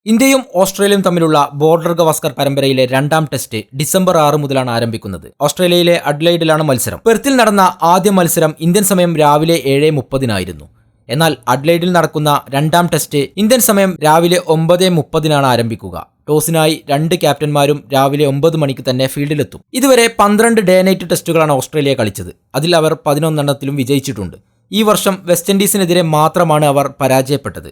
ഇന്ത്യയും ഓസ്ട്രേലിയയും തമ്മിലുള്ള ബോർഡർ ഗവാസ്കർ പരമ്പരയിലെ രണ്ടാം ടെസ്റ്റ് ഡിസംബർ 6 മുതലാണ് ആരംഭിക്കുന്നത്. ഓസ്ട്രേലിയയിലെ അഡ്ലൈഡിലാണ് മത്സരം. പെർത്തിൽ നടന്ന ആദ്യ മത്സരം ഇന്ത്യൻ സമയം രാവിലെ 7:30 എന്നാൽ അഡ്ലൈഡിൽ നടക്കുന്ന രണ്ടാം ടെസ്റ്റ് ഇന്ത്യൻ സമയം രാവിലെ 9:30 ആരംഭിക്കുക. ടോസിനായി രണ്ട് ക്യാപ്റ്റന്മാരും രാവിലെ 9 മണിക്ക് തന്നെ ഫീൽഡിലെത്തും. ഇതുവരെ 12 ഡേ നൈറ്റ് ടെസ്റ്റുകളാണ് ഓസ്ട്രേലിയ കളിച്ചത്. അതിൽ അവർ 11 വിജയിച്ചിട്ടുണ്ട്. ഈ വർഷം വെസ്റ്റ് ഇൻഡീസിനെതിരെ മാത്രമാണ് അവർ പരാജയപ്പെട്ടത്.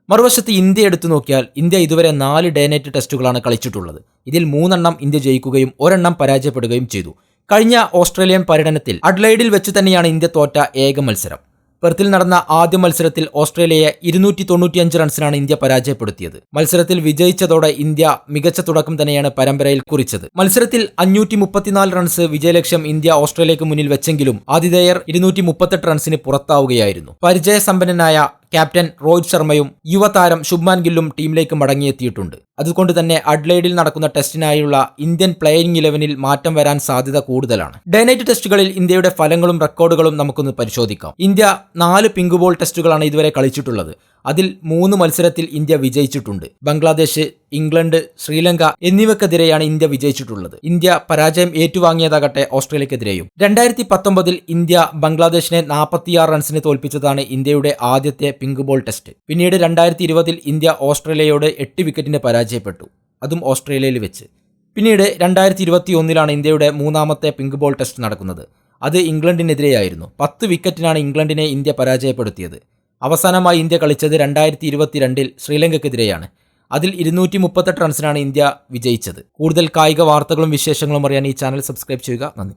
മറുവശത്ത് ഇന്ത്യ എടുത്തു നോക്കിയാൽ ഇന്ത്യ ഇതുവരെ 4 ഡേ നൈറ്റ് ടെസ്റ്റുകളാണ് കളിച്ചിട്ടുള്ളത്. ഇതിൽ 3 ഇന്ത്യ ജയിക്കുകയും 1 പരാജയപ്പെടുകയും ചെയ്തു. കഴിഞ്ഞ ഓസ്ട്രേലിയൻ പര്യടനത്തിൽ അഡ്ലൈഡിൽ വെച്ച് തന്നെയാണ് ഇന്ത്യ തോറ്റ ഏക മത്സരം. പെർത്തിൽ നടന്ന ആദ്യ മത്സരത്തിൽ ഓസ്ട്രേലിയയെ 295 റൺസിനാണ് ഇന്ത്യ പരാജയപ്പെടുത്തിയത്. മത്സരത്തിൽ വിജയിച്ചതോടെ ഇന്ത്യ മികച്ച തുടക്കം തന്നെയാണ് പരമ്പരയിൽ കുറിച്ചത്. മത്സരത്തിൽ 534 റൺസ് വിജയലക്ഷ്യം ഇന്ത്യ ഓസ്ട്രേലിയക്ക് മുന്നിൽ വെച്ചെങ്കിലും ആതിഥേയർ 238 റൺസിന് പുറത്താവുകയായിരുന്നു. പരിചയസമ്പന്നനായ ക്യാപ്റ്റൻ രോഹിത് ശർമ്മയും യുവതാരം ശുഭ്മാൻ ഗില്ലും ടീമിലേക്ക് മടങ്ങിയെത്തിയിട്ടുണ്ട്. അതുകൊണ്ട് തന്നെ അഡ്ലൈഡിൽ നടക്കുന്ന ടെസ്റ്റിനായുള്ള ഇന്ത്യൻ പ്ലേയിങ് 11-ൽ മാറ്റം വരാൻ സാധ്യത കൂടുതലാണ്. ഡേ നൈറ്റ് ടെസ്റ്റുകളിൽ ഇന്ത്യയുടെ ഫലങ്ങളും റെക്കോർഡുകളും നമുക്കൊന്ന് പരിശോധിക്കാം. ഇന്ത്യ 4 പിങ്ക് ബോൾ ടെസ്റ്റുകളാണ് ഇതുവരെ കളിച്ചിട്ടുള്ളത്. അതിൽ 3 മത്സരത്തിൽ ഇന്ത്യ വിജയിച്ചിട്ടുണ്ട്. ബംഗ്ലാദേശ്, ഇംഗ്ലണ്ട്, ശ്രീലങ്ക എന്നിവക്കെതിരെയാണ് ഇന്ത്യ വിജയിച്ചിട്ടുള്ളത്. ഇന്ത്യ പരാജയം ഏറ്റുവാങ്ങിയതാകട്ടെ ഓസ്ട്രേലിയക്കെതിരെയും. 2019 ഇന്ത്യ ബംഗ്ലാദേശിനെ 46 റൺസിന് തോൽപ്പിച്ചതാണ് ഇന്ത്യയുടെ ആദ്യത്തെ പിങ്ക് ബോൾ ടെസ്റ്റ്. പിന്നീട് 2020 ഇന്ത്യ ഓസ്ട്രേലിയയോട് 8 വിക്കറ്റിന് പരാജയപ്പെട്ടു, അതും ഓസ്ട്രേലിയയിൽ വെച്ച്. പിന്നീട് 2021 ഇന്ത്യയുടെ 3ാമത്തെ പിങ്ക് ബോൾ ടെസ്റ്റ് നടക്കുന്നത്. അത് ഇംഗ്ലണ്ടിനെതിരെയായിരുന്നു. 10 വിക്കറ്റിനാണ് ഇംഗ്ലണ്ടിനെ ഇന്ത്യ പരാജയപ്പെടുത്തിയത്. അവസാനമായി ഇന്ത്യ കളിച്ചത് 2022 ശ്രീലങ്കയ്ക്കെതിരെയാണ്. അതിൽ 238 റൺസിനാണ് ഇന്ത്യ വിജയിച്ചത്. കൂടുതൽ കായിക വാർത്തകളും വിശേഷങ്ങളും അറിയാൻ ഈ ചാനൽ സബ്സ്ക്രൈബ് ചെയ്യുക. നന്ദി.